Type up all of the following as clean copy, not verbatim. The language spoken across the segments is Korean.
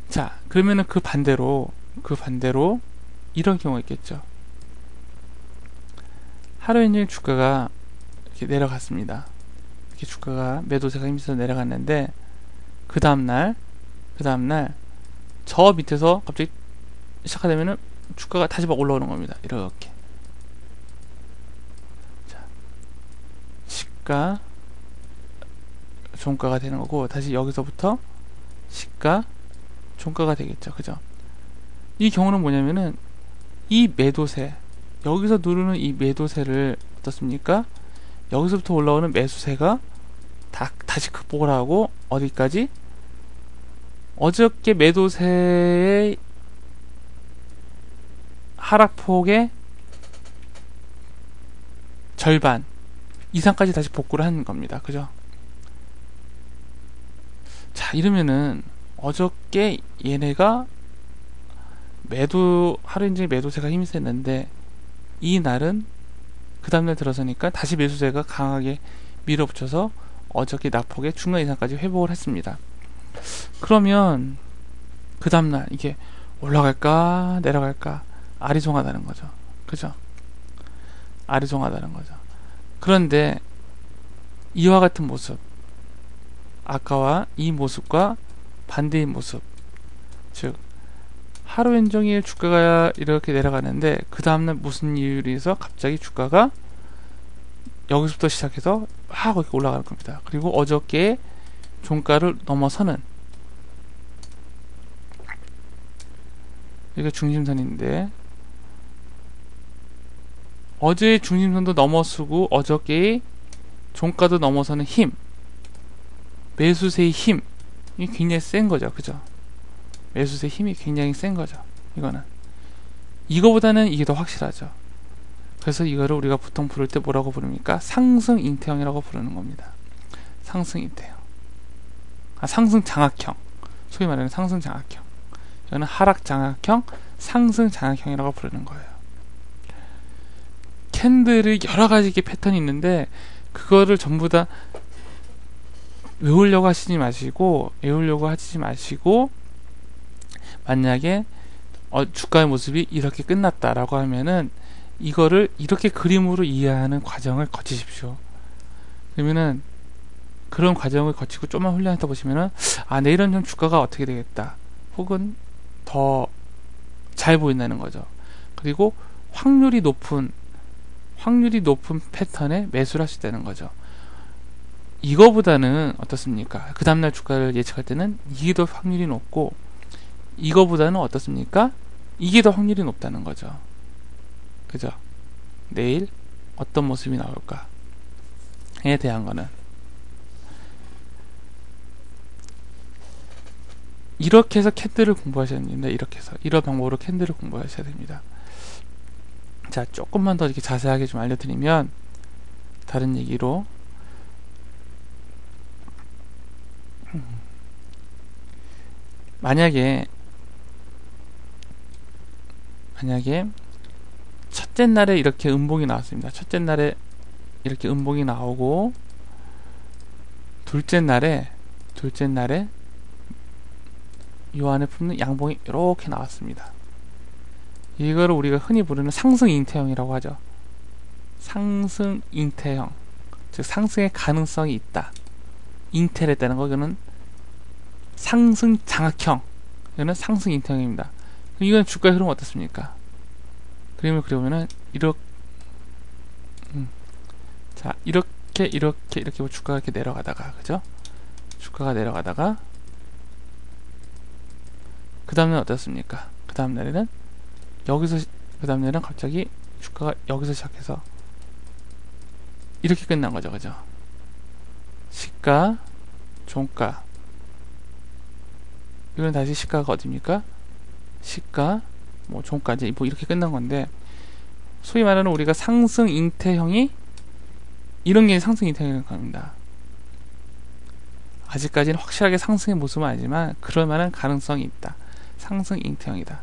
자, 그러면은 그 반대로 이런 경우가 있겠죠. 하루 종일 주가가 이렇게 내려갔습니다. 이렇게 주가가 매도세가 힘있어서 내려갔는데 그 다음날 저 밑에서 갑자기 시작하되면은 주가가 다시 막 올라오는 겁니다. 이렇게. 자, 시가 종가가 되는 거고, 다시 여기서부터 시가 종가가 되겠죠. 그죠? 이 경우는 뭐냐면은 이 매도세, 여기서 누르는 이 매도세를 어떻습니까? 여기서부터 올라오는 매수세가 다시 극복을 하고 어디까지? 어저께 매도세의 하락폭의 절반 이상까지 다시 복구를 하는 겁니다. 그죠? 자, 이러면은 어저께 얘네가 하루 종일 매도세가 힘이 셌는데 이 날은 그 다음날 들어서니까 다시 매수세가 강하게 밀어붙여서 어저께 낙폭의 중간 이상까지 회복을 했습니다. 그러면 그 다음날 이게 올라갈까 내려갈까 아리송하다는 거죠. 그죠? 아리송하다는 거죠. 그런데 이와 같은 모습, 아까와 이 모습과 반대의 모습, 즉 하루 종일 주가가 이렇게 내려가는데 그 다음날 무슨 이유로 해서 갑자기 주가가 여기서부터 시작해서 막 이렇게 올라가는 겁니다. 그리고 어저께 종가를 넘어서는, 여기가 중심선인데 어제의 중심선도 넘어서고 어저께의 종가도 넘어서는 힘, 매수세의 힘이 굉장히 센 거죠. 그죠? 매수세 힘이 굉장히 센 거죠. 이거는 이거보다는 이게 더 확실하죠. 그래서 이거를 우리가 보통 부를 때 뭐라고 부릅니까? 상승 잉태형이라고 부르는 겁니다. 상승 잉태형. 상승 장악형. 소위 말하는 상승 장악형. 이거는 하락 장악형, 상승 장악형이라고 부르는 거예요. 캔들이 여러 가지 패턴이 있는데 그거를 전부 다 외우려고 하지 마시고 만약에 주가의 모습이 이렇게 끝났다라고 하면은 이거를 이렇게 그림으로 이해하는 과정을 거치십시오. 그러면은 그런 과정을 거치고 좀만 훈련했다 보시면은 내일은 좀 주가가 어떻게 되겠다, 혹은 더 잘 보인다는 거죠. 그리고 확률이 높은 패턴에 매수를 할 수 있다는 거죠. 이거보다는 어떻습니까? 그 다음날 주가를 예측할 때는 이게 더 확률이 높고, 이거보다는 어떻습니까? 이게 더 확률이 높다는 거죠. 그죠? 내일 어떤 모습이 나올까에 대한 거는 이렇게 해서 캔들을 공부하셔야 됩니다. 이렇게 해서 이런 방법으로 캔들을 공부하셔야 됩니다. 자, 조금만 더 이렇게 자세하게 좀 알려드리면, 다른 얘기로 만약에 첫째 날에 이렇게 음봉이 나왔습니다. 첫째 날에 이렇게 음봉이 나오고 둘째 날에 요 안에 품는 양봉이 이렇게 나왔습니다. 이거를 우리가 흔히 부르는 상승 잉태형이라고 하죠. 상승 잉태형, 즉 상승의 가능성이 있다. 잉태를 했다는 거, 이거는 상승 장악형, 이거는 상승 잉태형입니다. 이건 주가 흐름 어떻습니까? 그림을 그려보면은 이렇게 주가가 이렇게 내려가다가, 그죠? 주가가 내려가다가 그 다음날은 어떻습니까? 그 다음날에는 갑자기 주가가 여기서 시작해서 이렇게 끝난 거죠. 그죠? 시가, 종가. 이건 다시 시가가 어딥니까? 시가, 종가, 이제 이렇게 끝난 건데, 소위 말하는 우리가 상승 잉태형이 이런 게 상승 잉태형이라는 겁니다. 아직까지는 확실하게 상승의 모습은 아니지만 그럴 만한 가능성이 있다. 상승 잉태형이다.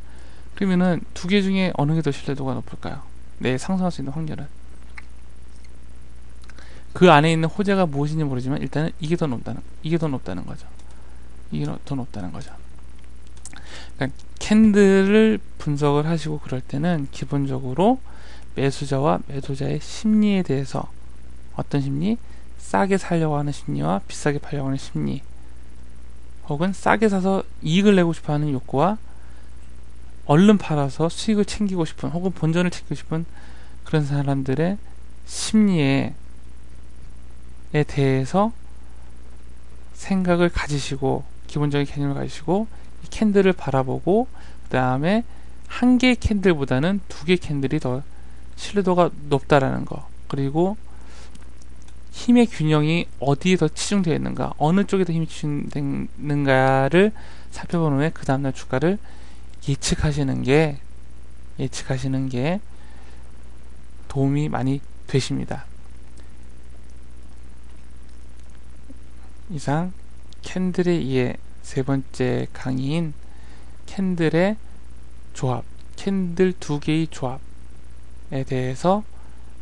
그러면은 두 개 중에 어느 게 더 신뢰도가 높을까요? 네, 상승할 수 있는 확률은. 그 안에 있는 호재가 무엇인지 모르지만 일단은 이게 더 높다는 거죠. 이게 더 높다는 거죠. 그러니까 캔들을 분석을 하시고 그럴 때는 기본적으로 매수자와 매도자의 심리에 대해서, 어떤 심리? 싸게 사려고 하는 심리와 비싸게 팔려고 하는 심리, 혹은 싸게 사서 이익을 내고 싶어 하는 욕구와 얼른 팔아서 수익을 챙기고 싶은, 혹은 본전을 챙기고 싶은 그런 사람들의 심리에 대해서 생각을 가지시고, 기본적인 개념을 가지시고 이 캔들을 바라보고, 그 다음에 한 개의 캔들보다는 두 개의 캔들이 더 신뢰도가 높다라는 거, 그리고 힘의 균형이 어디에 더 치중되어 있는가, 어느 쪽에 더 힘이 치중되어 있는가를 살펴본 후에 그 다음날 주가를 예측하시는 게 도움이 많이 되십니다. 이상 캔들에 의해 세 번째 강의인 캔들의 조합, 캔들 두 개의 조합에 대해서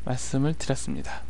말씀을 드렸습니다.